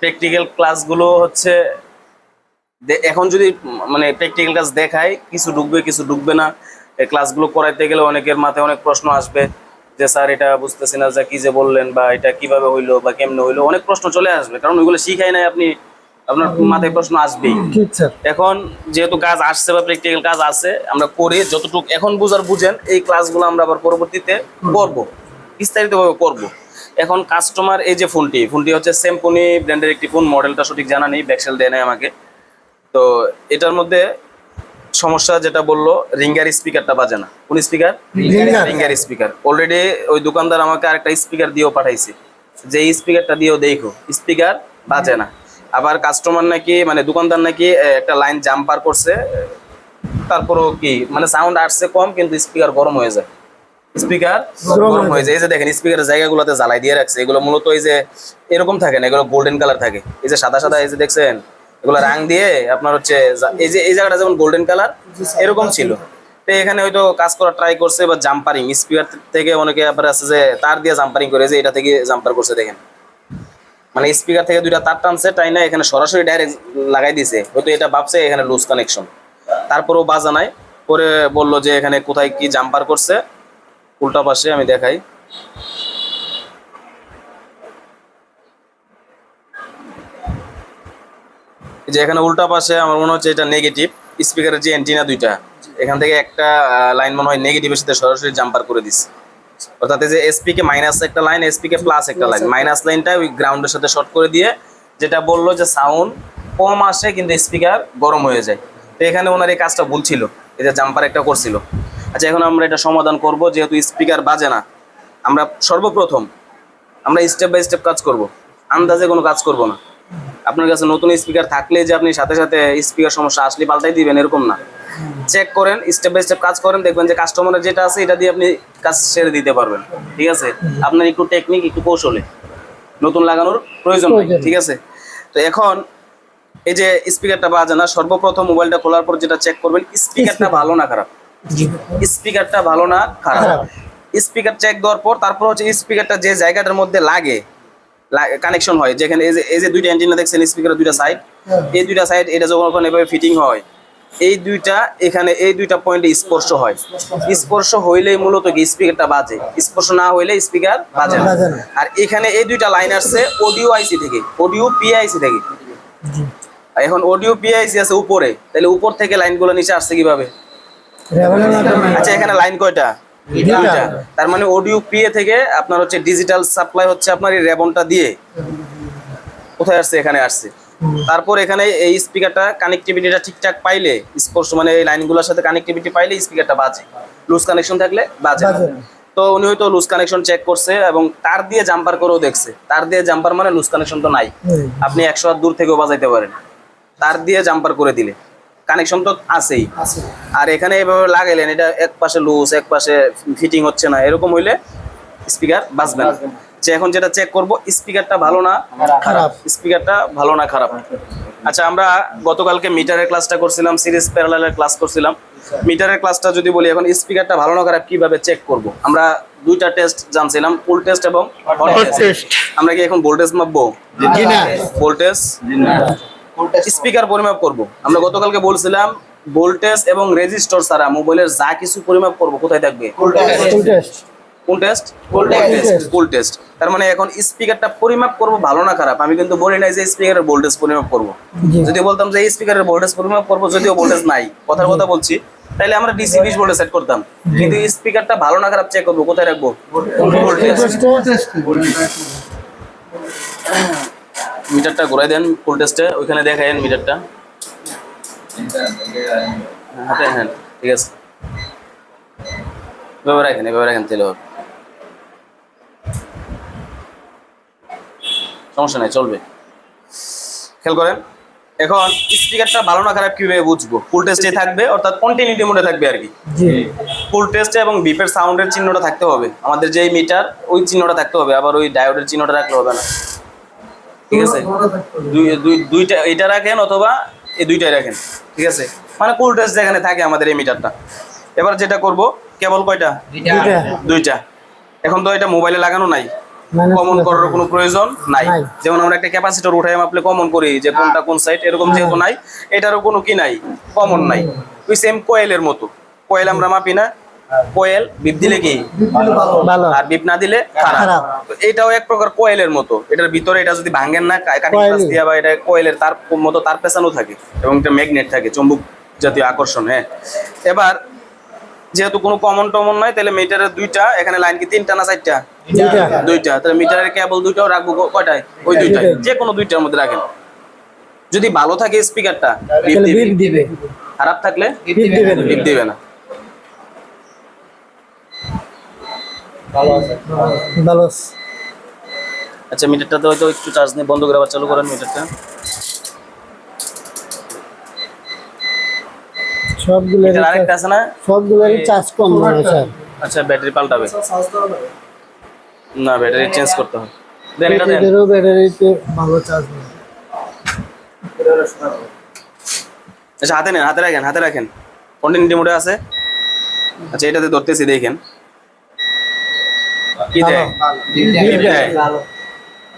Practical ক্লাসগুলো হচ্ছে এখন যদি মানে প্র্যাকটিক্যাল ক্লাস দেখায় কিছু ঢুকবে কিছু ঢুকবে না। এই ক্লাসগুলো করাইতে গেলে অনেকের মাথায় অনেক প্রশ্ন আসবে যে স্যার এটা বুঝতেছি না, যা কি যে বললেন বা এটা কিভাবে হইলো বা কেমনে হইলো, অনেক প্রশ্ন চলে আসবে, কারণ ওইগুলো শিখাই নাই আপনি, আপনার মাথায় প্রশ্ন আসবেই। এখন যেহেতু কাজ আসছে বা প্র্যাকটিক্যাল কাজ আছে, আমরা করে যতটুকু এখন বুঝেন এই ক্লাসগুলো আমরা আবার পরবর্তীতে করবো, বিস্তারিতভাবে করব। এখন কাস্টমার এই যে ফোনটি হচ্ছে স্যামসং ব্র্যান্ডের একটি ফোন, মডেলটা সঠিক জানা নেই, ব্যাকসেল দেয় নাই আমাকে। তো এটার মধ্যে সমস্যা যেটা বললো, রিঙ্গার স্পিকারটা বাজে না। কোন স্পিকার? Ringer speaker. অলরেডি ওই দোকানদার আমাকে আরেকটা স্পিকার দিয়েও পাঠাইছে, যে স্পিকারটা দিয়েও দেখো, স্পিকার বাজে না। আবার কাস্টমার নাকি মানে দোকানদার নাকি একটা লাইন জাম্পার করছে, তারপরও কি মানে সাউন্ড আসছে কম কিন্তু স্পিকার গরম হয়ে যায়, স্পিকার গরম হয়ে যায়। এই যে দেখেন স্পিকারের জায়গাগুলোতে জ্বালাই দিয়ে রাখছে, এগুলো মূলত এই যে এরকম থাকে না, এগুলো গোল্ডেন কালার থাকে। এই যে সাদা সাদা এই যে দেখছেন, এগুলো রাং দিয়ে আপনার হচ্ছে এই যে এই জায়গাটা যেমন গোল্ডেন কালার এরকম ছিল। তো এখানে হয়তো কাজ করা ট্রাই করছে বা জাম্পারিং স্পিকার থেকে অনেকে আবার আছে যে তার দিয়ে জাম্পারিং করে, যে এটা থেকে জাম্পার করছে দেখেন, মানে স্পিকার থেকে দুইটা তার টানছে, তাই না এখানে সরাসরি ডাইরেক্ট লাগাই দিছে, হয়তো এটা ভাবছে এখানে লুজ কানেকশন, তারপরেও বাজা নাই। পরে বললো যে এখানে কোথায় কি জাম্পার করছে, উল্টা পাশে আমি দেখাই, যে এখানে উল্টা পাশে আমার মনে হচ্ছে এটা নেগেটিভ, স্পিকারের যে অ্যান্টিনা দুইটা, এখান থেকে একটা লাইন মনে হয় নেগেটিভের সাথে সরাসরি জাম্পার করে দিচ্ছে। অর্থাৎ এই যে এসপি কে মাইনাস একটা লাইন, এসপি কে প্লাস একটা লাইন, মাইনাস লাইনটা ওই গ্রাউন্ডের সাথে শর্ট করে দিয়ে, যেটা বললো যে সাউন্ড কম আসে কিন্তু স্পিকার গরম হয়ে যায়। তো এখানে ওনার এই কাজটা ভুল ছিল, এই যে জাম্পার একটা করছিল। আচ্ছা এখন আমরা এটা সমাধান করব, যেহেতু স্পিকার বাজে না, আমরা সর্বপ্রথম আমরা স্টেপ বাই স্টেপ কাজ করব, আন্দাজে কোনো কাজ করব না। আপনার কাছে নতুন স্পিকার থাকলে যে আপনি সাথে সাথে স্পিকার সমস্যা আসলে পাল্টাই দিবেন এরকম না, চেক করেন, স্টেপ বাই স্টেপ কাজ করেন, দেখবেন যে কাস্টমারের যেটা আছে এটা দিয়ে আপনি কাজ সেরে দিতে পারবেন। ঠিক আছে, আপনার একটু টেকনিক একটু কৌশলে নতুন লাগানোর প্রয়োজন নেই। ঠিক আছে, তো এখন এই যে স্পিকারটা বাজে না, সর্বপ্রথম মোবাইলটা খোলার পর যেটা চেক করবেন, স্পিকারটা ভালো না খারাপ, স্পিকারটা ভালো না খারাপ। স্পিকার চেক দেওয়ার পর তারপর হচ্ছে স্পিকারটা যে জায়গাটার মধ্যে লাগে কানেকশন হয়, যেখানে এই যে দুইটা অ্যান্টেনা দেখছেন স্পিকারের দুইটা সাইড, এই দুইটা সাইড এটা যখন এভাবে ফিটিং হয়, এই দুইটা এখানে এই দুইটা পয়েন্টে স্পর্শ হয়, স্পর্শ হইলেই মূলত কি স্পিকারটা বাজে, স্পর্শ না হইলে স্পিকার বাজে না। আর এখানে এই দুইটা লাইন আসছে অডিও আইসি থেকে, অডিও পিআইসি থেকে। এখন অডিও পিআইসি আছে উপরে, তাহলে উপর থেকে লাইনগুলো নিচে আসছে কিভাবে? আচ্ছা এখানে লাইন কয়টা? দুইটা। তার মানে অডিও পিএ থেকে আপনার হচ্ছে ডিজিটাল সাপ্লাই হচ্ছে আপনার এই রেবনটা দিয়ে কোথায় আসছে? এখানে আসছে। তারপর এখানে এই স্পিকারটা কানেক্টিভিটিটা ঠিকঠাক পাইলে, স্পর্শ মানে এই লাইনগুলোর সাথে কানেক্টিভিটি পাইলে স্পিকারটা বাজে, লুজ কানেকশন থাকলে বাজে না। তো উনি হয়তো লুজ কানেকশন চেক করছে এবং তার দিয়ে জাম্পার করেও দেখছে, তার দিয়ে জাম্পার মানে লুজ কানেকশন তো নাই, আপনি 100 হাত দূর থেকেও বাজাইতে পারেন, তার দিয়ে জাম্পার করে দিলে কানেকশন তো আছেই। আর এখানে এভাবে লাগাইলেন, এটা এক পাশে লুজ এক পাশে ফিটিং হচ্ছে না, এরকম হইলে স্পিকার বাজবে না। এখন যেটা চেক করব, স্পিকারটা ভালো না খারাপ, স্পিকারটা ভালো না খারাপ। আচ্ছা আমরা গতকালকে মিটারের ক্লাসটা করছিলাম, সিরিজ প্যারালালের ক্লাস করছিলাম। মিটারের ক্লাসটা যদি বলি, এখন স্পিকারটা ভালো না খারাপ কিভাবে চেক করব, আমরা দুইটা টেস্ট জানছিলাম, ফুল টেস্ট এবং হট টেস্ট। আমরা কি এখন ভোল্টেজ মাপবো? জি না, ভোল্টেজ স্পিকার পরিমাপ করব। আমরা গতকালকে বলছিলাম ভোল্টেজ এবং রেজিস্টর ছাড়া মোবাইলের যা কিছু পরিমাপ করব কোথায় থাকবে? কোন টেস্ট? ফুল টেস্ট। তার মানে এখন স্পিকারটা পরিমাপ করব ভালো না খারাপ, আমি কিন্তু বলি নাই যে স্পিকারের ভোল্টেজ পরিমাপ করব। যদি বলতাম যে স্পিকারের ভোল্টেজ পরিমাপ করব, যদিও ভোল্টেজ নাই, কথার কথা বলছি, তাহলে আমরা ডিসি 20 ভোল্টে সেট করতাম। কিন্তু স্পিকারটা ভালো না খারাপ চেক করব কোথায় রাখবো? মিটারটা ঘুরাই দেন ফুল টেস্টে, ওইখানে দেখায়েন মিটারটা। হ্যাঁ ঠিক আছে, এভাবে রাখেন তাহলে হবে, সমস্যা নাই, চলবে। খেয়াল করেন, এখন স্পিকারটা ভালো না খারাপ কিভাবে বুঝবো? ফুল টেস্টে থাকবে, অর্থাৎ কন্টিনিউটি মোডে থাকবে আর কি। ফুল টেস্টে এবং বিপের সাউন্ডের চিহ্নটা থাকতে হবে, আমাদের যে মিটার ওই চিহ্নটা থাকতে হবে, আবার ওই ডায়োডের চিহ্নটা রাখলে হবে না। ঠিক আছে, দুইটা এটা রাখেন অথবা এই দুইটাই রাখেন। ঠিক আছে, মানে ফুল টেস্ট যেখানে থাকে আমাদের এই মিটারটা। এবার যেটা করব, কেবল কয়টা? দুইটা। এখন তো এটা মোবাইলে লাগানো নাই, কমন করার কোনো প্রয়োজন নাই। যেমন আমরা একটা ক্যাপাসিটর উঠাই মাপলে কমন করি যে কোনটা কোন সাইড, এরকম যেহেতু নাই, এটারও কোনো কি নাই, কমন নাই। ওই সেম কোয়েলের মতো, কোয়েল আমরা মাপি না, কোয়েল বিপ দিলে কি ভালো আর বিপ না দিলে খারাপ। তো এটাও এক প্রকার কোয়েলের মতো, এটার ভিতরে এটা যদি ভাঙেন না কাটিং গ্লাস দিয়া বা এটা কোয়েলের তার মতো তার পেছানো থাকে এবং একটা ম্যাগনেট থাকে, চুম্বক জাতীয় আকর্ষণ। হ্যাঁ, এবার যেহেতু কোনো কমন টমন নাই, তাহলে মিটারের দুইটা, এখানে লাইন কি তিনটা না চারটা? দুইটা। তাহলে মিটারের কেবল দুইটাও রাখবো কয়টায়? ওই দুইটায়, যে কোনো দুইটার মধ্যে রাখেন। যদি ভালো থাকে স্পিকারটা বিপ দিবে, খারাপ থাকলে বিপ দিবে না। ভালো। আচ্ছা, মিটারটাতে হয়তো একটু চার্জ নেই, বন্ধ করে আবার চালু করেন মিটারটা। সবগুলোর আরেকটা আছে না, সবগুলোর চার্জ কম না স্যার। আচ্ছা, ব্যাটারি পাল্টাবে না, ব্যাটারি চেঞ্জ করতে হবে। দেন এটা দেন, এটারও ব্যাটারিতে ভালো চার্জ নেই। আচ্ছা হাতে নেন, হাতে রাখেন, হাতে রাখেন। কন্টিনিউটি মোডে আছে। আচ্ছা, এটাতে ধরতেছি, দেখেন কি দেয়, বিপ দেয়।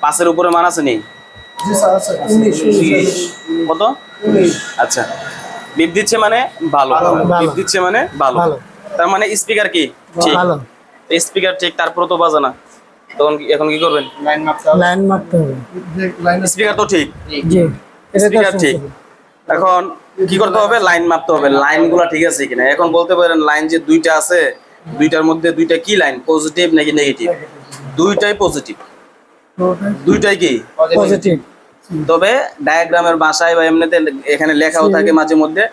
5-এর উপরে মান আছে নি? কত? আচ্ছা, বিপ দিচ্ছে মানে ভালো, বিপ দিচ্ছে মানে ভালো। তার মানে স্পিকার কি ঠিক, স্পিকার ঠিক, তারপর তো বাজে না। তখন এখন কি করবেন? লাইন মাপতে হবে। স্পিকার তো ঠিক, জি, স্পিকার ঠিক। এখন কি করতে হবে? লাইন মাপতে হবে, লাইনগুলো ঠিক আছে কিনা। এখন বলতে পারেন লাইন যে দুইটা আছে, দুইটার মধ্যে দুইটা কি লাইন, পজিটিভ নাকি নেগেটিভ? দুইটাই পজিটিভ, দুইটাই কি পজিটিভ। তবে ডায়াগ্রামের ভাষায় বা এমনিতে এখানে লেখাও থাকে মাঝে মধ্যে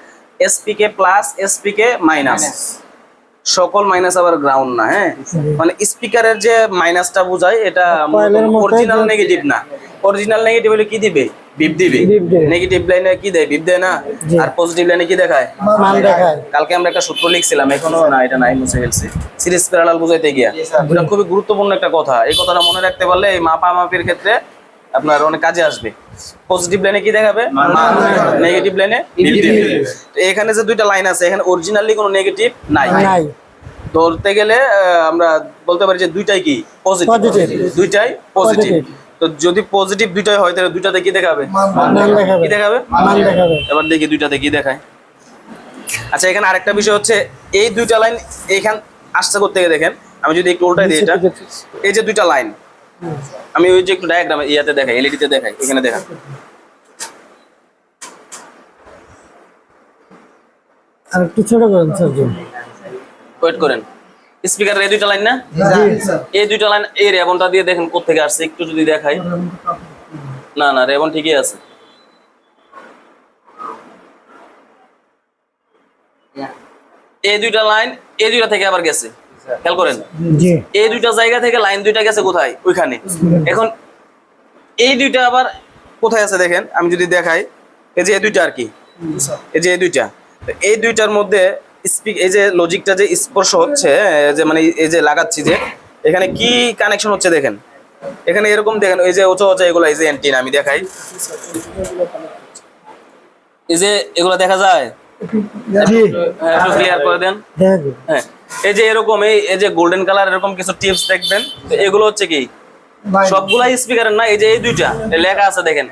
এসপিকে প্লাস, এসপিকে মাইনাস। সকল মাইনাস আবার গ্রাউন্ড না। হ্যাঁ, মানে স্পিকারের যে মাইনাসটা বোঝায় এটা অরিজিনাল নেগেটিভ না। অরিজিনাল নেগেটিভ হলে কি দিবে? বিপ দিবে। নেগেটিভ লাইনে কি দেয়? বিপ দেয় না। আর পজিটিভ লাইনে কি দেখায়? মান দেখায়। কালকে আমরা একটা সূত্র লিখছিলাম, এখনো না, এটা নাই, মুছে ফেলছি। সিরিজ প্যারালাল বুঝাইতে গিয়া এটা খুবই গুরুত্বপূর্ণ একটা কথা। এই কথাটা মনে রাখতে পারলে এই মাপামাপির ক্ষেত্রে আপনার অনেক কাজে আসবে। পজিটিভ লাইনে কি দেখাবে? মান। নেগেটিভ লাইনে বিপ দিবে। তো এখানে যে দুইটা লাইন আছে, এখানে অরিজিনালি কোনো নেগেটিভ নাই। ধরতে গেলে আমরা বলতে পারি যে দুইটাই কি পজিটিভ, দুইটাই পজিটিভ। তো যদি পজিটিভ দুইটাই হয় তাহলে দুইটাতে কি দেখাবে? কি দেখাবে? এবার দেখি দুইটাতে কি দেখায়। আচ্ছা, এখানে আরেকটা বিষয় হচ্ছে এই দুইটা লাইন এখান আসতে করতে গিয়ে দেখেন, আমি যদি একটু উল্টাই দিই, এটা এই যে দুইটা লাইন, আমি ওই যে একটু ডায়াগ্রামে ইয়াতে দেখাই, এলইডিতে দেখাই, এখানে দেখা। আর একটু ছোট করেন স্যার। ওয়েট করেন, স্পিকারের এই দুইটা লাইন না, এই দুইটা লাইন এই রেবনটা দিয়ে দেখেন কোত্থেকে আসছে, একটু যদি দেখাই। না না, রেবন ঠিকই আছে। এই দুইটা লাইন এই দুইটা থেকে আবার গেছে, খেয়াল করেন। এই দুইটা জায়গা থেকে লাইন দুইটা গেছে কোথায়? ওইখানে। এখন এই দুইটা আবার কোথায় আছে দেখেন, আমি যদি দেখাই, এই যে এই দুইটা আর কি, এই যে এই দুইটা, এই দুইটার মধ্যে এই যে লজিকটা যে স্পর্শ হচ্ছে, যে মানে এই যে লাগাচ্ছি, যে এখানে কি কানেকশন হচ্ছে দেখেন। এখানে এরকম দেখেন, এই যে ওচা ওচা এগুলো, এই যে অ্যান্টিনা, আমি দেখাই, এই যে এগুলো দেখা যায়, একটু ক্লিয়ার করে দেন। হ্যাঁ, এই যে এরকম এই যে গোল্ডেন কালার এরকম কিছু টিপস দেখবেন, এগুলো হচ্ছে কি সবগুলাই স্পিকারের না। এই যে এই দুইটা লেখা আছে দেখেন,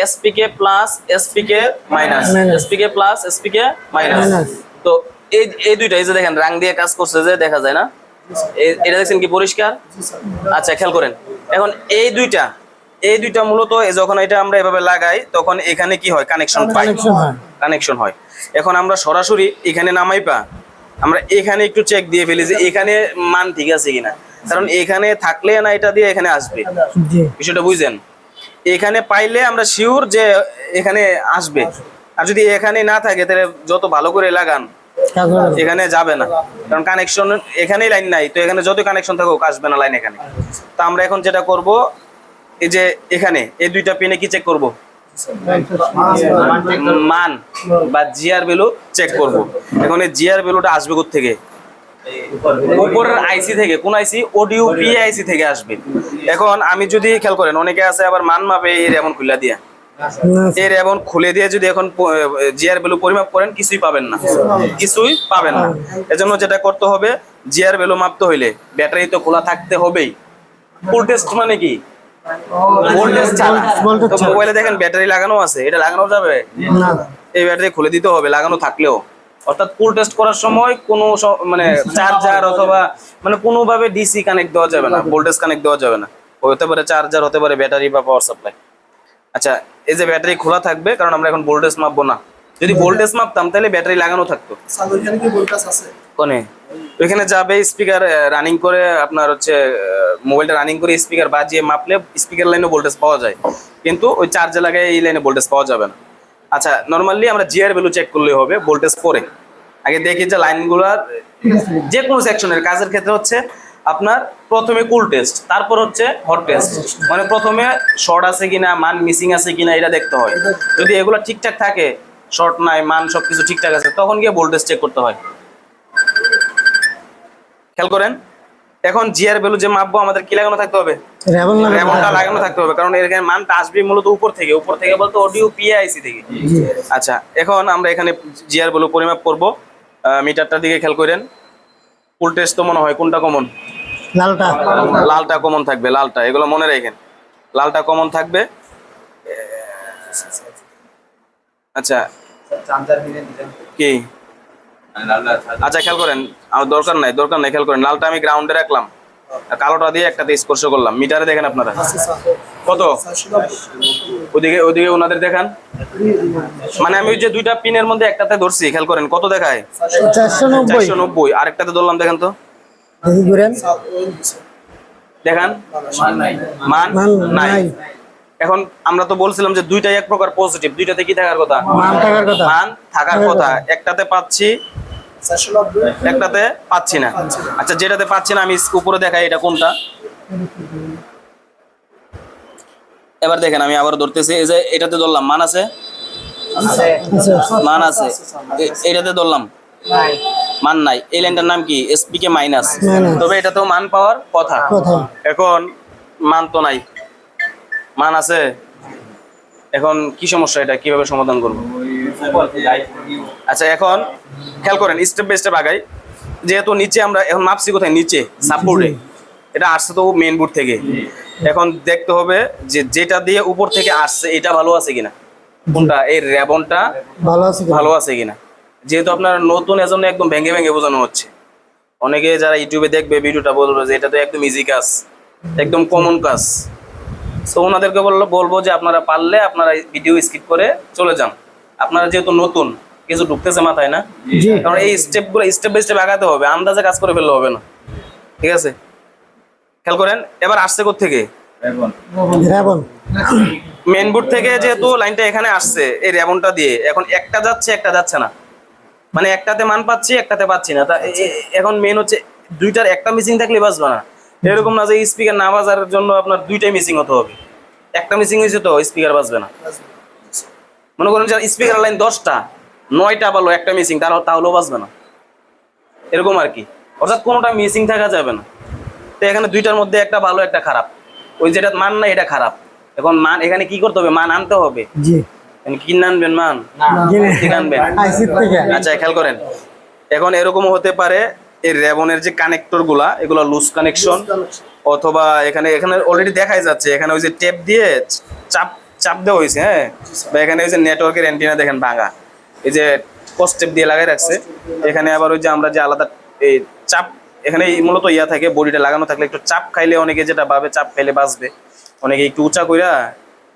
এসপিকে প্লাস, এসপিকে মাইনাস, এসপিকে প্লাস, এসপিকে মাইনাস। তো এই দুইটা এই যে দেখেন রাং দিয়ে কাজ করছে, যে দেখা যায় না, এটা দেখছেন কি পরিষ্কার? আচ্ছা, খেয়াল করেন। এখন এই দুইটা মূলত যখন এটা আমরা এভাবে লাগাই তখন এখানে কি হয়? কানেকশন পাই, কানেকশন হয়। এখন আমরা সরাসরি এখানে নামাইপা আমরা এখানে একটু চেক দিয়ে ফেলি যে এখানে মান ঠিক আছে কিনা, কারণ এখানে থাকলে না এটা দিয়ে এখানে আসবে, বিষয়টা বুঝছেন? এখানে পাইলে আমরা শিওর যে এখানে আসবে, আর যদি এখানে না থাকে তাহলে যত ভালো করে লাগান এখানে যাবে না, কারণ কানেকশন এখানেই লাইন নাই, তো এখানে যত কানেকশন থাকুক আসবে না লাইন এখানে। তো আমরা এখন যেটা করব, এই যে এখানে এই দুইটা পিনে কি চেক করব? মান বা জিআর ভ্যালু চেক করব। এখন এই জিআর ভ্যালুটা আসবে কোথা থেকে? উপরের আইসি থেকে। কোন আইসি? অডিও পি আইসি থেকে আসবে। এখন আমি যদি খেয়াল করেন, অনেকে আছে আবার মান মাপে এর এমন খুলে দিয়া, এর এমন খুলে দিয়ে যদি এখন জিআর ভ্যালু পরিমাপ করেন, কিছুই পাবেন না, কিছুই পাবেন না। এজন্য যেটা করতে হবে, জিআর ভ্যালু মাপতে হইলে ব্যাটারি তো খোলা থাকতে হবেই, ফুল টেস্ট মানে কি ভোল্টেজ ছাড়া। voltage তো ছাড়া। মোবাইলে দেখেন ব্যাটারি লাগানো আছে, এটা লাগানো যাবে? না এই ব্যাটারি খুলে দিতে হবে লাগানো থাকলেও। অর্থাৎ ফুল টেস্ট করার সময় কোনো মানে চার্জার অথবা মানে কোনোভাবে ডিসি কানেক্ট দেওয়া যাবে না, ভোল্টেজ কানেক্ট দেওয়া যাবে না। হতে পারে চার্জার, হতে পারে ব্যাটারি বা পাওয়ার সাপ্লাই। আচ্ছা, এই যে ব্যাটারি খোলা থাকবে কারণ আমরা এখন ভোল্টেজ মাপবো না। যদি ভোল্টেজ মাপতাম তাহলে ব্যাটারি লাগানো থাকতো। কোনে ওইখানে যাবে স্পিকার রানিং করে, আপনার হচ্ছে মোবাইলটা রানিং করে স্পিকার বাজিয়ে মাপলে স্পিকার লাইনে ভোল্টেজ পাওয়া যায়, কিন্তু ওই চার্জে লাগায় এই লাইনে ভোল্টেজ পাওয়া যাবে না। আচ্ছা, নর্মালি আমরা জিআর ভ্যালু চেক করলে হবে ভোল্টেজ পরে। আগে দেখি যে লাইনগুলোর যে কোনো সেকশনের কাজের ক্ষেত্রে হচ্ছে আপনার প্রথমে কুল টেস্ট, তারপর হচ্ছে হট টেস্ট। মানে প্রথমে শর্ট আছে কিনা, মান মিসিং আছে কিনা এটা দেখতে হয়। যদি এগুলো ঠিকঠাক থাকে, শর্ট নাই, মান সবকিছু ঠিকঠাক আছে, তখন গিয়ে ভোল্টেজ চেক করতে হয়। খেয়াল করেন, এখন জিআর ভ্যালু যে মাপবো আমাদের কি লাগানো থাকতে হবে? রেবন রেবনটা লাগানো থাকতে হবে, কারণ এখানে মানটা আসবে মূলত উপর থেকে বলতে অডিও পিআইসি থেকে। আচ্ছা, এখন আমরা এখানে জিআর ভ্যালু পরিমাপ করব। মিটারটার দিকে খেয়াল করেন। ফুল টেস্ট তো মনে হয় কোনটা কমন? লালটা লালটা কমন থাকবে, লালটা, এগুলো মনে রাখেন, লালটা কমন থাকবে। আচ্ছা কি আচ্ছা খেয়াল করেন, আমার দরকার নাই খেয়াল করেন, লালটা আমি গ্রাউন্ডে রাখলাম, আর কালোটা দিয়ে একটাতে স্পর্শ করলাম। মিটারে দেখেন আপনারা কত, ওদিকে ওনাদের দেখান। মানে আমি ওই যে দুইটা পিনের মধ্যে একটাতে ধরছি, খেয়াল করেন কত দেখায়? 490 490। আরেকটাতে ধরলাম, দেখেন তো, দেখি ঘুরেন দেখান মান মান নাই। নাই এখন আমরা তো বলছিলাম যে দুইটাই এক প্রকার পজিটিভ, দুইটাতে কি থাকার কথা? মান থাকার কথা মান থাকার কথা। একটাতে পাচ্ছি, একটাতে পাচ্ছি না। আচ্ছা, যেটাতে পাচ্ছি না আমি উপরে দেখাই এটা কোনটা। এবার দেখেন আমি আবার ধরতেছি, এই যে এটাতে ধরলাম মান আছে, আচ্ছা মান আছে। এটাতে ধরলাম মান নাই। এই লাইনটার নাম কি? এসপিকে মাইনাস। তবে এটাতেও মান পাওয়ার কথা। কথা এখন মান তো নাই, মান আছে। এখন কি সমস্যা, এটা কিভাবে সমাধান করবো? আচ্ছা, এখন খেয়াল করেন, স্টেপ বাই স্টেপ আগাই। যেহেতু নিচে আমরা এখন মাপছি কোথায়? নিচে সাপোর্টে। এটা আসছে তো মেইন বোর্ড থেকে। এখন দেখতে হবে যে যেটা দিয়ে উপর থেকে আসছে এটা ভালো আছে কিনা, কোনটা এই রেবনটা ভালো আছে কি? ভালো আছে কিনা। যেহেতু আপনার নতুন, এজন্য একদম ভেঙে ভেঙে বোঝানো হচ্ছে। অনেকে যারা ইউটিউবে দেখবে ভিডিওটা বলবে যে এটা তো একদম ইজি কাজ, একদম কমন কাজ। তো ওনাদেরকে বলবো যে আপনারা পারলে আপনারা ভিডিও স্কিপ করে চলে যান। আপনারা যেহেতু নতুন, কিছু ঢুকতেছে মাথায় না, জি কারণ এই স্টেপগুলো স্টেপ বাই স্টেপ আগাতে হবে, আন্দাজে কাজ করে ফেললে হবে না। ঠিক আছে, খেয়াল করেন এবার আসছে কোত্থেকে? রেবন মেন বোর্ড থেকে। যেহেতু লাইনটা এখানে আসছে এই রেবনটা দিয়ে, এখন একটা যাচ্ছে একটা যাচ্ছে না, মানে একটাতে মান পাচ্ছি একটাতে পাচ্ছি না। তা এখন মেন হচ্ছে দুইটার একটা মিসিং থাকলে বাজবে না। এরকম না যে স্পিকার না বাজার জন্য আপনার দুইটাই মিসিং হতে হবে। একটা মিসিং হয়েছে তো স্পিকার বাজবে না। মনে করেন যে স্পিকার লাইন 10টা, 9টা ভালো, একটা মিসিং, তাহলেও বাজবে না, এরকম আর কি। অর্থাৎ কোনোটা মিসিং থাকা যাবে না। তো এখানে দুইটার মধ্যে একটা ভালো একটা খারাপ, ওই যেটা মান না এটা খারাপ। এখন মান এখানে কি করতে হবে? মান আনতে হবে। জি কি আনবেন? মান ঠিক আনবেন। আইসি থেকে আচ্ছা, খেয়াল করেন, এখন এরকমও হতে পারে এই রেবনের যে কানেক্টর গুলা, এগুলো লুজ কানেকশন, অথবা এখানে অলরেডি দেখাই যাচ্ছে এখানে ওই যে টেপ দিয়ে চাপ চাপ দেওয়া হয়েছে। হ্যাঁ, বা এখানে ওই যে নেটওয়ার্কের অ্যান্টিনা দেখেন ভাঙা, এই যে কস টেপ দিয়ে লাগাই রাখছে। এখানে আবার ওই যে আমরা যে আলাদা এই চাপ, এখানে মূলত ইয়া থাকে, বডিটা লাগানো থাকলে একটু চাপ খাইলে অনেকে যেটা ভাবে চাপ খাইলে বাঁচবে, অনেকে একটু উঁচা কইরা,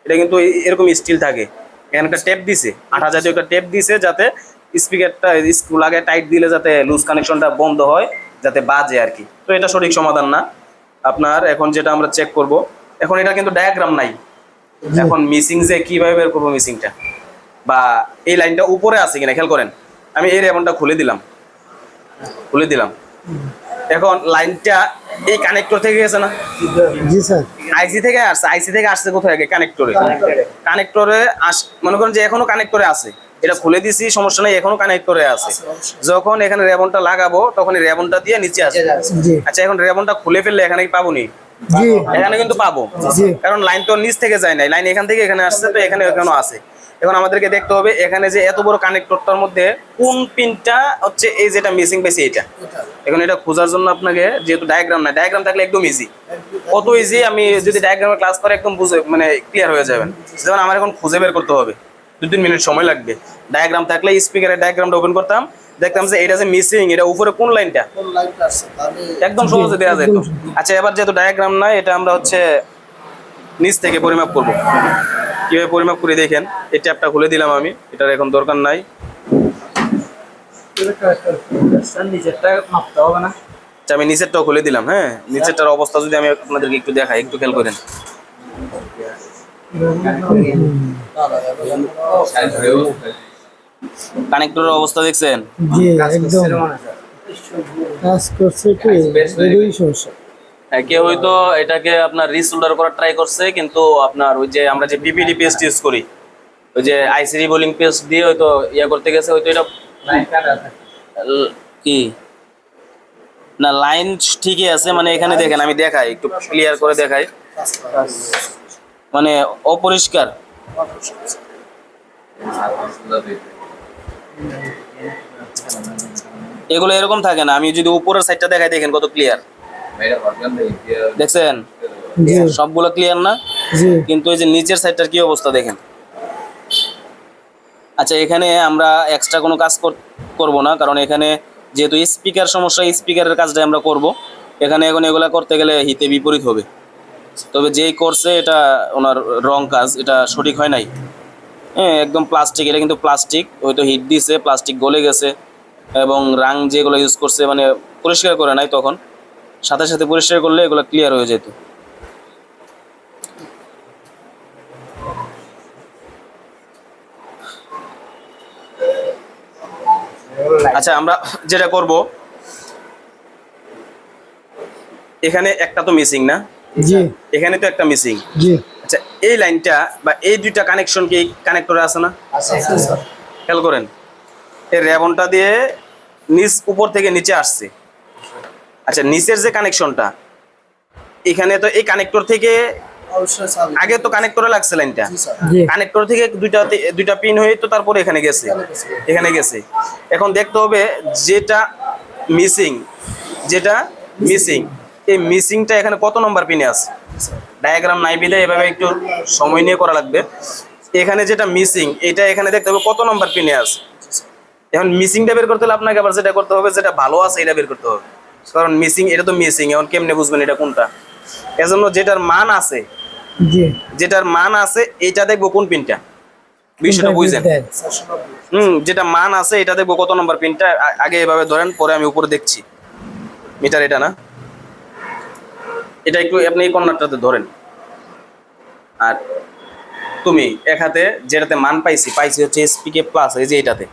এটা কিন্তু এরকম স্টিল থাকে। এখানে একটা টেপ দিছে, আঠা জাতীয় একটা টেপ দিছে, যাতে স্পিকারটা স্ক্রু লাগে টাইট দিলে যাতে লুজ কানেকশনটা বন্ধ হয়, যাতে বাজে আর কি। তো এটা সঠিক সমাধান না আপনার। এখন যেটা আমরা চেক করব, এখন এটা কিন্তু ডায়াগ্রাম নাই। এখন মিসিং যে কিভাবে বের করবো মিসিংটা, বা এই লাইনটা উপরে আছে কিনা খেয়াল করেন। আমি এই রেবনটা খুলে দিলাম। এখন লাইনটা এই কানেক্টর থেকে গেছে না? জি স্যার আইসি থেকে আসছে। আইসি থেকে আসছে কোথায়? কানেক্টরে। মনে করেন যে এখনো কানেক্টরে আছে, এটা খুলে দিছি সমস্যা নেই, এখনো কানেক্টরে আছে। যখন এখানে রেবনটা লাগাবো তখন এই রেবনটা দিয়ে নিচে আসবে। জি আচ্ছা, এখন রেবনটা খুলে ফেললে এখানে কি পাবো নি? জি এখানে কিন্তু পাবো, জি কারণ লাইন তো নিচ থেকে যায় নাই, লাইন এখান থেকে এখানে আসছে, তো এখানে এখানেও আছে। এখন আমাদেরকে দেখতে হবে এখানে যে এত বড় কানেক্টরটার মধ্যে কোন পিনটা হচ্ছে এই যেটা মিসিং পেয়েছি এটা। এখন এটা খোঁজার জন্য আপনাকে যেহেতু ডায়াগ্রাম না, ডায়াগ্রাম থাকলে একদম ইজি, কত ইজি আমি যদি ডায়াগ্রামের ক্লাস করে একদম বুঝে মানে ক্লিয়ার হয়ে যাবেন। যেমন আমার এখন খুঁজে বের করতে হবে, 2-3 মিনিট সময় লাগবে। ডায়াগ্রাম থাকলে স্পিকারের ডায়াগ্রামটা ওপেন করতাম, দেখতাম যে এটা যে মিসিং, এটা উপরে কোন লাইনটা, একদম সহজে দেওয়া যেত। আচ্ছা এবার যেহেতু ডায়াগ্রাম নাই, এটা আমরা হচ্ছে নিচ থেকে পরিমাপ করব। কিভাবে পরিমাপ করে দেখেন, এই ট্যাপটা খুলে দিলাম আমি, এটার এখন দরকার নাই। নিচেরটা মাপতে হবে না? আচ্ছা আমি নিচেরটাও খুলে দিলাম। হ্যাঁ, নিচেরটার অবস্থা যদি আমি আপনাদেরকে একটু দেখাই, একটু খেয়াল করেন। কানেক্টরের অবস্থা দেখছেন? জি একদম কাজ করছে কি এরই সমস্যা। হ্যাঁ, কেউ হয়তো এটাকে আপনার রিসোল্ডার করার ট্রাই করছে, কিন্তু আপনার ওই যে আমরা যে পিপিডি পেস্ট ইউজ করি, ওই যে আইসি রিবোলিং পেস্ট দিয়ে হয়তো ইয়ে করতে গেছে, হয়তো এটা কি না, লাইন ঠিকই আছে। মানে এখানে দেখেন, আমি দেখাই একটু ক্লিয়ার করে দেখাই, মানে অপরিষ্কার। এগুলো এরকম থাকে না। আমি যদি উপরের সাইডটা দেখাই, দেখেন কত ক্লিয়ার, দেখছেন? জি সবগুলো ক্লিয়ার না, জি কিন্তু এই যে নিচের সাইডটার কি অবস্থা দেখেন। আচ্ছা এখানে আমরা এক্সট্রা কোনো কাজ করব না, কারণ এখানে যেহেতু স্পিকার সমস্যা, স্পিকারের কাজটা আমরা করব। এখানে এখন এগুলা করতে গেলে হিতে বিপরীত হবে। তবে যেই করছে এটা ওনার রং কাজ, এটা সঠিক হয় নাই। হ্যাঁ, একদম প্লাস্টিক, এটা কিন্তু প্লাস্টিক, হয়তো হিট দিছে, প্লাস্টিক গলে গেছে, এবং রাং যেগুলো ইউজ করছে মানে পরিষ্কার করে নাই, তখন সাথে সাথে পরিষ্কার করলে এগুলো ক্লিয়ার হয়ে যেত। আচ্ছা আমরা যেটা করব, এখানে একটা তো মিসিং না, জি এখানে তো একটা মিসিং। জি আচ্ছা এই লাইনটা বা এই দুইটা কানেকশন কি কানেক্টরে আছে না? খেয়াল করেন, এই রেবনটা দিয়ে নিচ উপর থেকে নিচে আসছে। আচ্ছা নিচের যে কানেকশনটা, এখানে তো এই কানেক্টর থেকে আগে তো কানেক্টরে লাগছে লাইনটা, জি কানেক্টর থেকে দুইটা পিন হয়ে তো তারপরে এখানে গেছে, এখানে গেছে। এখন দেখতে হবে যেটা মিসিং, যেটা মিসিং, এই মিসিংটা এখানে কত নম্বর পিনে আছে। ডায়াগ্রাম নাই বিলে এভাবে একটু সময় নিয়ে করা লাগবে। এখানে যেটা মিসিং, এটা এখানে দেখতে হবে কত নম্বর পিনে আছে। এখন মিসিংটা বের করতে হলে আপনাকে আবার যেটা করতে হবে, যেটা ভালো আছে এটা বের করতে হবে, কারণ মিসিং, এটা তো মিসিং। এখন কেমনে বুঝবেন এটা কোনটা? এজন্য যেটার মান আছে, জি যেটার মান আছে এটা দেখবো কোন পিনটা, বিষয়টা বুঝছেন? যেটা মান আছে এটা দেখবো কত নম্বর পিনটা। আগে এভাবে ধরেন, পরে আমি উপরে দেখছি। মিটার এটা না, এটা একটু আপনি এই কর্নারটাতে ধরেন। আর তুমি এক হাতে যেটাতে মান পাইছি হচ্ছে এসপিকে প্লাস, এই যে এটাতে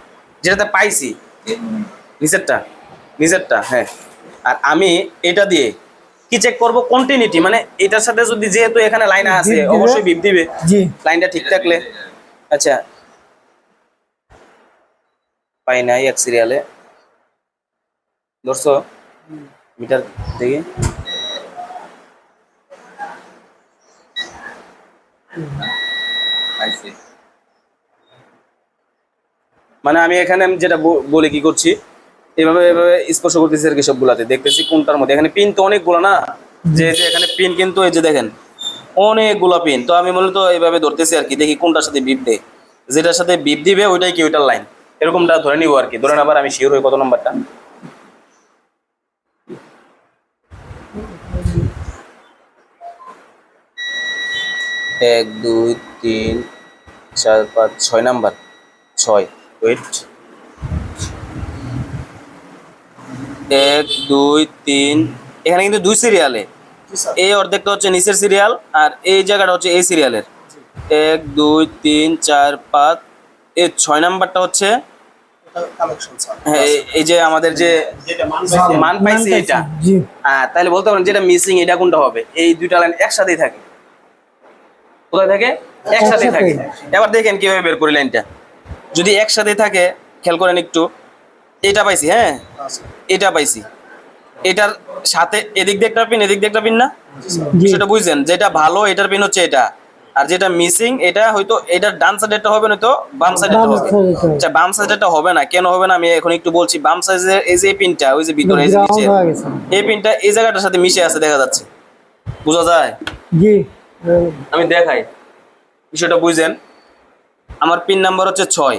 যেটাতে পাইছি নিচেরটা হ্যাঁ। আর আমি এটা দিয়ে কি চেক করব, কন্টিনিউটি, মানে এটার সাথে যদি, যেহেতু এখানে লাইন আছে বিপ দিবে। অবশ্যই বিপ দিবে, জি লাইনটা ঠিক থাকলে। আচ্ছা পাই নাই এক সিরিয়ালে ধরছো, মিটার দেখি। মানে আমি এখানে যেটা বলি কি করছি, এভাবে এভাবে স্পর্শ করতেছি আর কি, সবগুলাতে দেখতেছি কোনটার মধ্যে। এখানে পিন তো অনেকগুলো না, যে এখানে পিন কিন্তু এই যে দেখেন অনেকগুলো পিন, তো আমি মূলত এইভাবে ধরতেছি আর কি, দেখি কোনটার সাথে বিপ দেয়। যেটার সাথে বিপ দিবে ওইটাই কি ওইটার লাইন, এরকমটা ধরে নিব আর কি। ধরেন আবার আমি শিওর হই কত নম্বরটা। এক দুই তিন চার পাঁচ ছয় নাম্বার, 6 ওয়েট, 1 2 3, এখানে কিন্তু 2 সিরিয়ালে, এই অর্ধেকটা হচ্ছে নিচের সিরিয়াল, আর এই জায়গাটা হচ্ছে এই সিরিয়ালের। 1 2 3 4 5, এই 6 নাম্বারটা হচ্ছে হ্যাঁ, এই যে আমাদের যে মান পাইছি এটা। জি তাহলে বলতে পারেন যেটা মিসিং এটা কোনটা হবে। এই দুইটা লাইন একসাথেই থাকে, কোথায় থাকে? একসাথেই থাকে। এবার দেখেন কিভাবে বের করি লাইনটা। যদি একসাথে থাকে, খেয়াল করেন একটু, এটা পাইছি, হ্যাঁ এটা পাইছি, এটার সাথে এদিক দিয়ে একটা পিন, এদিক দিয়ে একটা পিন না, সেটা বুঝছেন? যেটা ভালো এটার পিন হচ্ছে এটা, আর যেটা মিসিং এটা হয়তো এটা ডান সাইডেরটা হবে না তো বাম সাইডেরটা বাম হবে। সাইডেরটা হবে। আচ্ছা বাম সাইডেরটা হবে না, কেন হবে না আমি এখন একটু বলছি। বাম সাইডের এই যে পিনটা ওই যে ভিতরে এই যে গ্রাউন্ড নিচে হয়ে গেছে। এই পিনটা এই জায়গাটার সাথে মিশে আছে দেখা যাচ্ছে, বোঝা যায়? জি আমি দেখাই বিষয়টা বুঝেন। আমার পিন নাম্বার হচ্ছে 6,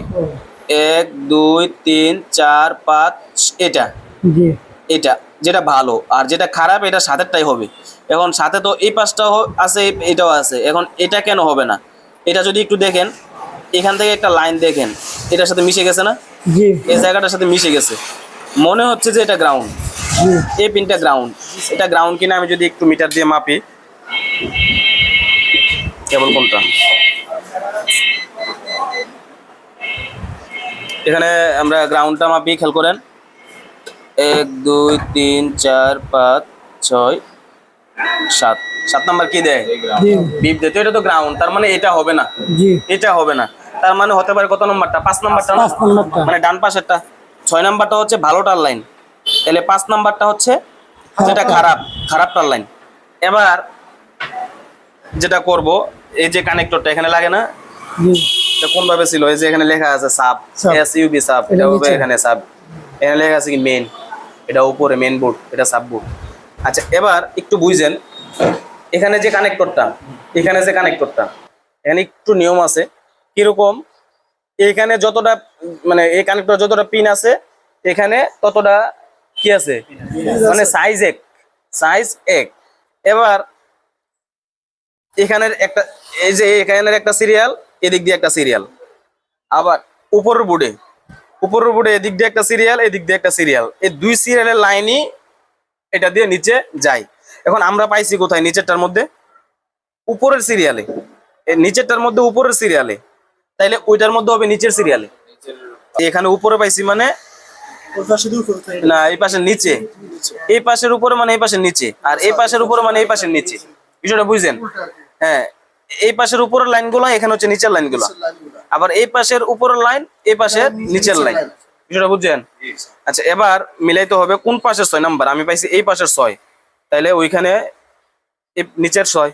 1 2 3 4 5 এটা জি এটা যেটা ভালো, আর যেটা খারাপ এটা সাথেরটাই হবে। এখন সাথে তো এই পাশটাও আছে এটাও আছে, এখন এটা কেন হবে না? এটা যদি একটু দেখেন এখান থেকে একটা লাইন দেখেন এটার সাথে মিশে গেছে না, জি এই জায়গাটার সাথে মিশে গেছে, মনে হচ্ছে যে এটা গ্রাউন্ড। জি এই পিনটা গ্রাউন্ড, এটা গ্রাউন্ড কিনা আমি যদি একটু মিটার দিয়ে মাপি, কেবল কোনটা এখানে আমরা গ্রাউন্ডটা মাপি, খেয়াল করেন 1 2 3 4 5 6 7, 7 নাম্বার কি দেয়? জি বিপ দেয়, তো এটা তো গ্রাউন্ড, তার মানে এটা হবে না, জি এটা হবে না। তার মানে হতে পারে কত নাম্বারটা? 5 নাম্বারটা না? 5 নাম্বারটা। মানে ডান পাশেরটা। 6 নাম্বারটা হচ্ছে ভালো টার লাইন, তাহলে 5 নাম্বারটা হচ্ছে যেটা খারাপ, খারাপ টার লাইন। এবার যেটা করব, এই যে কানেক্টরটা এখানে লাগে না, জি এটা কোন ভাবে ছিল? এই যে এখানে লেখা আছে সাব, সাব। এসইউবি সাব, এটা এটা হবে নিচে। এখানে সাব, এখানে লেখা আছে কি মেইন, এটা উপরে মেইন বোর্ড, এটা সাব বোর্ড। আচ্ছা এবার একটু বুঝেন, এখানে যে কানেক্টরটা, এখানে যে কানেক্টরটা, এখানে একটু নিয়ম আছে কিরকম, এখানে যতটা মানে এই কানেক্টর যতটা পিন আছে এখানে ততটা কি আছে, মানে সাইজ এক, সাইজ এক। এবার এখানের একটা এই যে এখানের একটা সিরিয়াল, এদিক দিয়ে একটা সিরিয়াল, আবার উপরের বোর্ডে এদিক দিয়ে একটা সিরিয়াল, এদিক দিয়ে একটা সিরিয়াল, এই দুই সিরিয়ালের লাইনই এটা দিয়ে নিচে যায়। এখন আমরা পাইছি কোথায়? নিচেরটার মধ্যে উপরের সিরিয়ালে, নিচেরটার মধ্যে উপরের সিরিয়ালে, তাইলে ওইটার মধ্যে হবে নিচের সিরিয়ালে। এখানে উপরে পাইছি মানে না, এই পাশের নিচে, এই পাশের উপরে মানে এই পাশের নিচে, আর এই পাশের উপরে মানে এই পাশের নিচে, বিষয়টা বুঝছেন? হ্যাঁ, এই পাশের উপরের লাইনগুলো এখানে হচ্ছে নিচের লাইনগুলো, আবার এই পাশের উপরের লাইন এই পাশের নিচের লাইন, বিষয়টা বুঝছেন? আচ্ছা এবার মিলাইতে হবে কোন পাশের 6 নাম্বার, আমি পাইছি এই পাশের 6, তাইলে ওইখানে এই নিচের 6,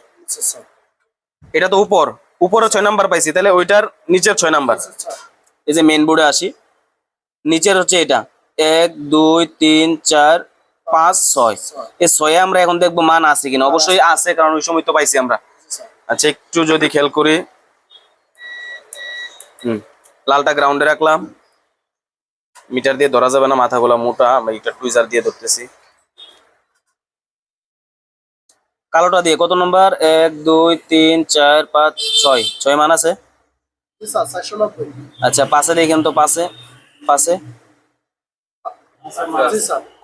এটা তো উপরে 6 নাম্বার পাইছি, তাহলে ওইটার নিচের 6 নাম্বার। এই যে মেইন বোর্ডে আসি, নিচের হচ্ছে এটা 1 2 3 4 5 6, এই 6 আমরা এখন দেখবো মান আছে কিনা, অবশ্যই আছে কারণ ওই সময় তো পাইছি আমরা। আচ্ছা একটু যদি খেয়াল করি, লালটা গ্রাউন্ডে রাখলাম, মিটার দিয়ে ধরা যাবে না, মাথাগুলা মোটা, আমরা একটা টুইজার দিয়ে ধরতেছি। কালোটা দিয়ে কত নম্বর? 1 2 3 4 5 6, 6 মান আছে। আচ্ছা পাশে দেখেন তো, পাশে পাশে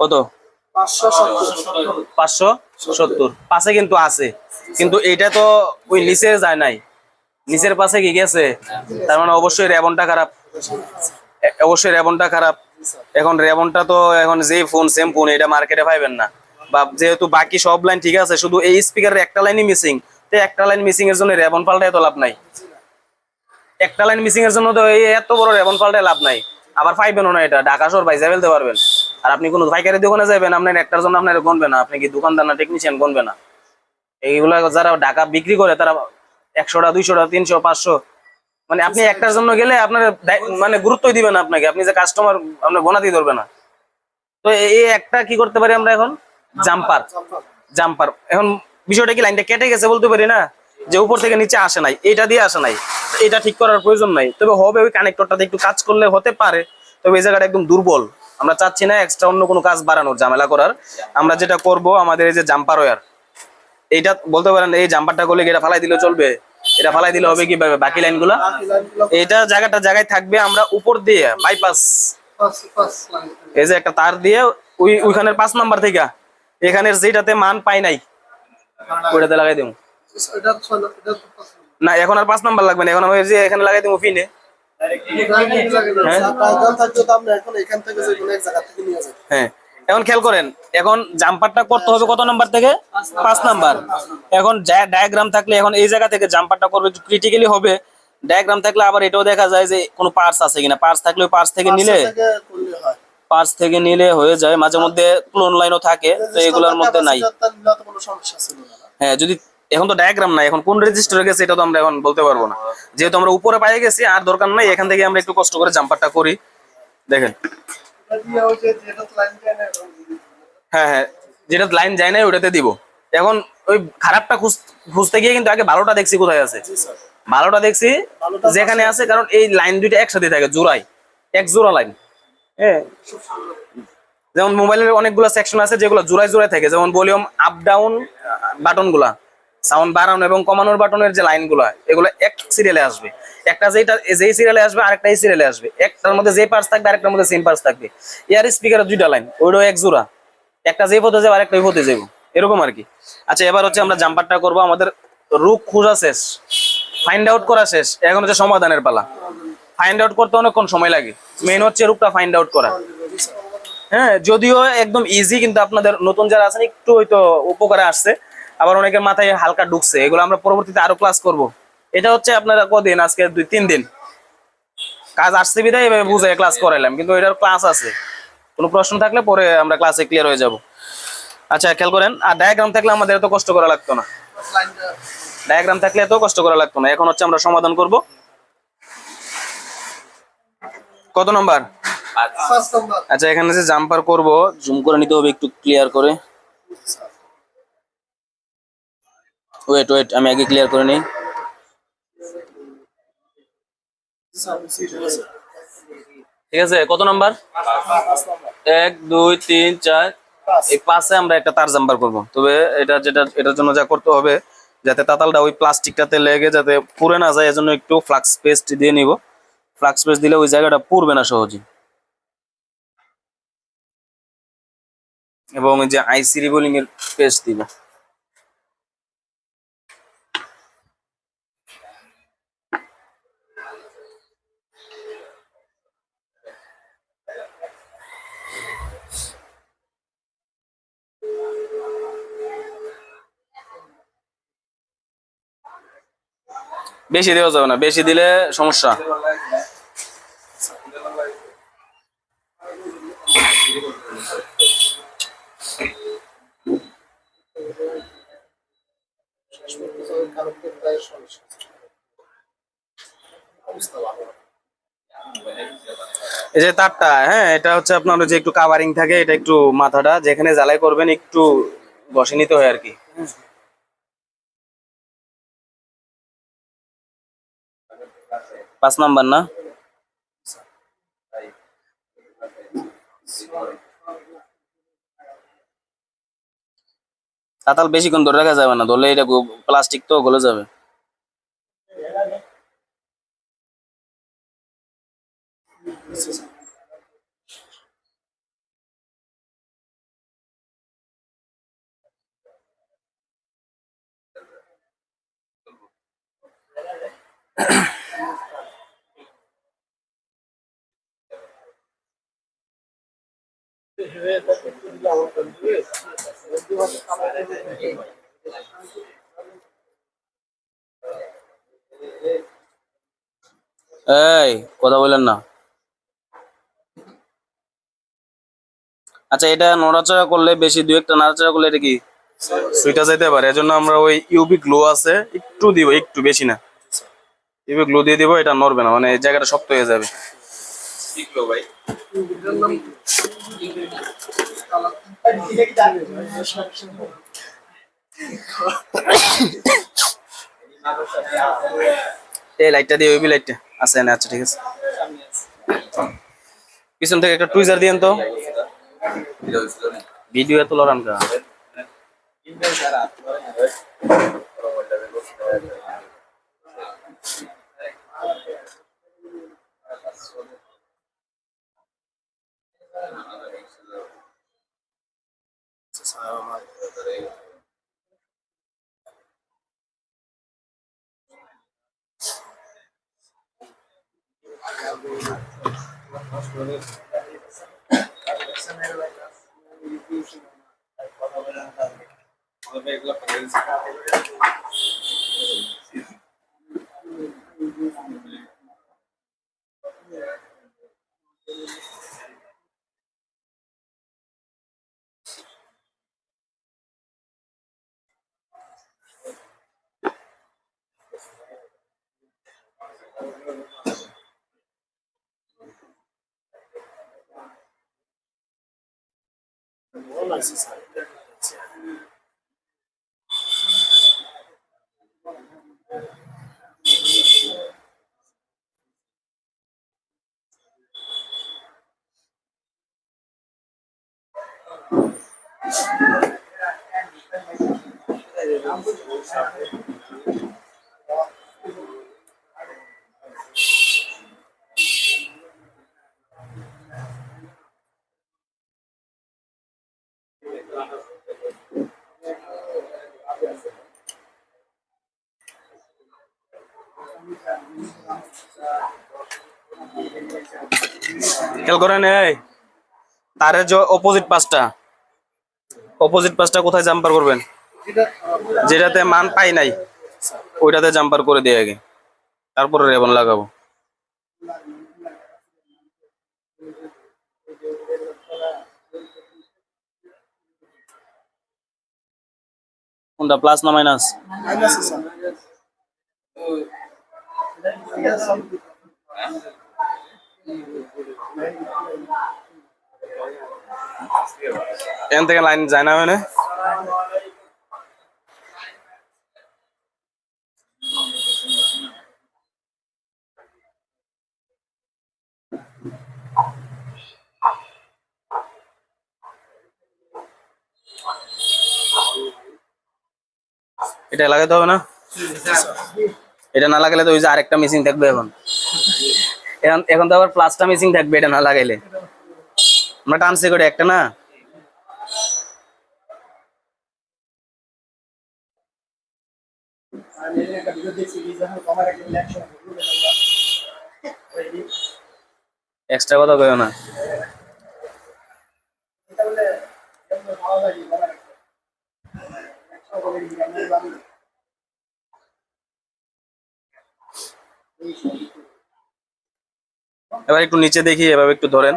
কত? 570 পাশে কিন্তু আছে, কিন্তু এটা তো ওই নিচে যায় নাই, নিচের পাশে কি গেছে, তার মানে অবশ্যই রেবনটা খারাপ, অবশ্যই রেবনটা খারাপ। এখন রেবনটা তো এখন যে ফোন সেম ফোন, এটা মার্কেটে পাইবেন না, বা যেহেতু বাকি সব লাইন ঠিক আছে, শুধু এই স্পিকারের একটা লাইনই মিসিং, তো একটা লাইন মিসিং এর জন্য রেবন পাল্টায় তো লাভ নাই, একটা লাইন মিসিং এর জন্য তো এই এত বড় রেবন পাল্টায় লাভ নাই। আবার পাইবেনও না, এটা ঢাকা শহর বাইজা ফেলতে পারবেন। আর আপনি কোনো পাইকারি দোকানে যাবেন, আপনার একটার জন্য আপনার গণবে না, আপনি কি দোকানদার না টেকনিশিয়ান গণবে না। এইগুলা যারা ঢাকা বিক্রি করে তারা 100টা 200টা 300 500, মানে আপনি একটার জন্য গেলে আপনার মানে গুরুত্বই দিবে না আপনাকে, আপনি যে কাস্টমার আপনার গোনাতেই ধরবে না। তো এই একটা কি করতে পারি আমরা এখন? জাম্পার। এখন বিষয়টা কি লাইনটা কেটে গেছে বলতে পারি না, যে উপর থেকে নিচে আসে নাই, এটা দিয়ে আসে নাই, এটা ঠিক করার প্রয়োজন নাই, তবে হবে ওই কানেক্টরটাতে একটু কাজ করলে হতে পারে, তবে এই জায়গাটা একদম দুর্বল। আমরা চাচ্ছি না এক্সট্রা অন্য কোনো কাজ বাড়ানোর, ঝামেলা করার। আমরা যেটা করব, আমাদের এই যে জাম্পার ওয়্যার, এইটা বলতে পারেন এই জাম্পারটা করলে এটা ফালাই দিলে চলবে, এটা ফালাই দিলে হবে কিভাবে বাকি লাইনগুলা, এটা জায়গায় থাকবে। আমরা উপর দিয়ে বাইপাস এই যে একটা তার দিয়ে ওইখানের 5 নাম্বার থেকে এখানের যেটাতে মান পাই নাই ওইটাতে লাগাই দেবো। না এখন আর 5 নাম্বার লাগবে না, এখন আমি যে এখানে লাগাই দেবো পিনে। হ্যাঁ এখন খেয়াল করেন, এখন জাম্পারটা করতে হবে কত নাম্বার থেকে? 5 নাম্বার। এখন ডায়াগ্রাম থাকলে এখন এই জায়গা থেকে জাম্পারটা করবে ক্রিটিক্যালি হবে। ডায়াগ্রাম থাকলে আবার এটাও দেখা যায় যে কোনো পার্টস আছে কিনা, পার্টস থাকলে পার্টস থেকে নিলে হয়ে যায়। মাঝে মধ্যে ক্লোন লাইনও থাকে, তো এগুলোর মধ্যে নাই। হ্যাঁ যদি এখন তো ডায়াগ্রাম নাই, এখন কোন রেজিস্টারে গেছে এটা তো আমরা এখন বলতে পারবো না, যেহেতু আমরা উপরে পাই গেছি আর দরকার নাই, এখান থেকে আমরা একটু কষ্ট করে জাম্পারটা করি। দেখেন, হ্যাঁ হ্যাঁ, যেটা লাইন যায় না ওটাতে দিব। এখন ওই খারাপটা খুঁজতে গিয়ে কিন্তু আগে ভালোটা দেখছি কোথায় আছে, ভালোটা দেখছি যেখানে আছে, কারণ এই লাইন দুইটা একসাথে থাকে জোড়ায়, এক জোড়া লাইন। হ্যাঁ, যেমন মোবাইলের অনেকগুলো সেকশন আছে যেগুলো জোড়ায় জোড়ায় থাকে, যেমন ভলিউম আপ ডাউন বাটন গুলা, সাউন্ড বাড়ানো এবং কমানোর বাটনের যে লাইন গুলা, এগুলো এক সিরিয়ালে আসবে। একটা যেই সিরিয়ালে আসবে আরেকটা এই সিরিয়ালে আসবে, একটার মধ্যে যে পার্টস থাকবে আরেকটার মধ্যে সেম পার্টস থাকবে। এয়ার স্পিকারের দুইটা লাইন, ওইটাও এক জোড়া, একটা যে পথে যাবে আরেকটা ওই পথে যাবো, এরকম আর কি। আচ্ছা, এবার হচ্ছে আমরা জাম্পারটা করব, আমাদের রুট খোঁজা শেষ, ফাইন্ড আউট করা শেষ, এখন হচ্ছে সমাধানের পালা। ফাইন্ড আউট করতে অনেকক্ষণ সময় লাগে, মেইন হচ্ছে রূপটা ফাইন্ড আউট করা। হ্যাঁ, যদিও একদম ইজি, কিন্তু আপনাদের নতুন যারা আছেন একটু হয়তো উপকারে আসছে, আবার অনেকের মাথায় হালকা ঢুকছে, এগুলো আমরা পরবর্তীতে আরো ক্লাস করব। এটা হচ্ছে আপনারা কদিন, আজকে 2-3 দিন কাজ আসছে বিদায় এভাবে বুঝে ক্লাস করাইলাম, কিন্তু এটার ক্লাস আছে, কোনো প্রশ্ন থাকলে পরে আমরা ক্লাসে ক্লিয়ার হয়ে যাব। আচ্ছা, খেয়াল করেন, আর ডায়াগ্রাম থাকলে আমাদের এত কষ্ট করা লাগতো না, ডায়াগ্রাম থাকলে এত কষ্ট করা লাগতো না। এখন হচ্ছে আমরা সমাধান করব। কত নম্বর? আচ্ছা, এখানে যে জাম্পার করব, জুম করে নিতে হবে একটু ক্লিয়ার করে। ওয়েট ওয়েট, আমি আগে ক্লিয়ার করে নিই। ঠিক আছে, কত নাম্বার? 1 2 3 4, এই 5-এ আমরা একটা তার জাম্পার করব। তবে এটার জন্য যা করতে হবে, যাতে তাতালটা ওই প্লাস্টিকটাতে লেগে যাতে পুড়ে না যায়, এজন্য একটু ফ্লাক্স পেস্ট দিয়ে নিব। ফ্লাক্স পেস্ট দিলে ওই জায়গাটা পুড়বে না সহজে। এবং এই যে আইসি রিবোলিং এর পেস্ট দিব। বেশি দেওয়া যাবে না, বেশি দিলে সমস্যা। এই যে তারটা, হ্যাঁ, এটা হচ্ছে আপনার ওই যে একটু কাভারিং থাকে, এটা একটু মাথাটা যেখানে জ্বালাই করবেন একটু ঘষে নিতে হয় আর কি। 5 নাম্বার না? তাতাল বেশিক্ষণ ধরে রাখা যাবে না, ধরলে এটা প্লাস্টিক তো গলে যাবে। এই, কথা বললেন না। আচ্ছা, এটা নড়াচড়া করলে, বেশি দু একটা নাড়াচড়া করলে এটা কি সুইটা যাইতে পারে, এজন্য আমরা ওই ইউবি গ্লো আছে একটু দিব, একটু বেশি না, ইউবি গ্লো দিয়ে দিব, এটা নড়বে না, মানে এই জায়গাটা শক্ত হয়ে যাবে। এই লাইটটা দিয়ে, ইউবি লাইটটা আছে না? আচ্ছা, ঠিক আছে। পিছন থেকে একটা টুইজার দিয়েন তো, ভিডিও এত লড়ান কা। খেয়াল করেন এই তারের যে অপোজিট পাঁচটা কোথায় জাম্পার করবেন? যেটাতে মান পাই নাই ওইটাতে জাম্পার করে দিয়ে আগে, তারপরে রেবন লাগাবো। কোনটা, প্লাস না মাইনাস? এখান থেকে লাইন যায় না মানে এটা লাগাতে হবে না? এটা না লাগালে তো ওই যে আরেকটা মিসিং থাকবে। এখন এখন এখন তো আবার প্লাসটা মিসিং থাকবে এটা না লাগাইলে। আমরা টানছি করে একটা না, এক্সট্রা কথা কইও না। এবার একটু নিচে দেখি, এভাবে একটু ধরেন,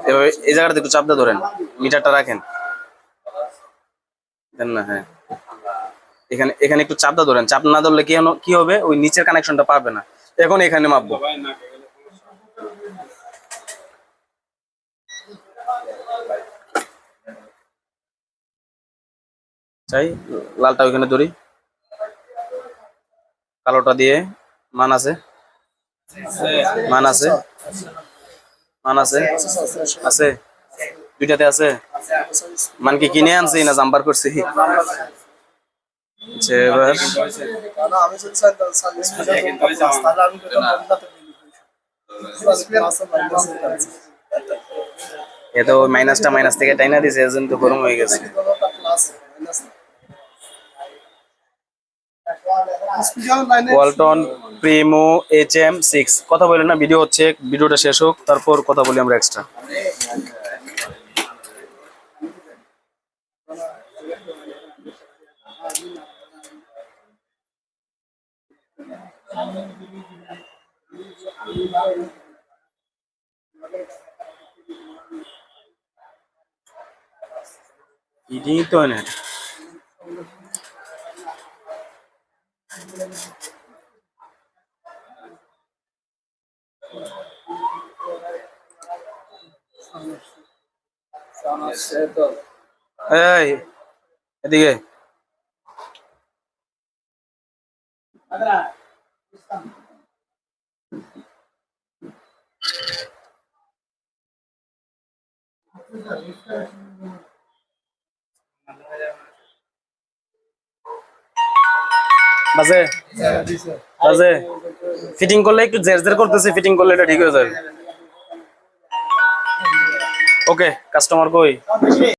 এভাবে এই জায়গাটা একটু চাপ দিয়ে ধরেন, মিটারটা রাখেন দেন না। হ্যাঁ, এখানে এখানে একটু চাপ দিয়ে ধরেন, চাপ না ধরলে কি হবে, ওই নিচের কানেকশনটা পাবে না। এখন এখানে মাপবো। চাই লালটা ওইখানে ধরি, কালোটা দিয়ে মান আছে, মান আছে, মান আছে, আছে দুইটাতে আছে। মান কি কিনে আনছি না জাম্পার করছি? আচ্ছা, এবার এ তো মাইনাসটা মাইনাস থেকে টাইনা দিছে, এজন্য তো গরম হয়ে গেছে। ওয়ালটন প্রিমো HM6 কথা বলেন না, ভিডিও হচ্ছে, ভিডিওটা শেষ হোক তারপর কথা বলি আমরা এক্সট্রা। এটাই তো না, এই এদিকে বাজে বাজে ফিটিং করলে একটু জের জের করতেছে, ফিটিং করলে এটা ঠিক হয়ে যাবে। ওকে, কাস্টমার কই?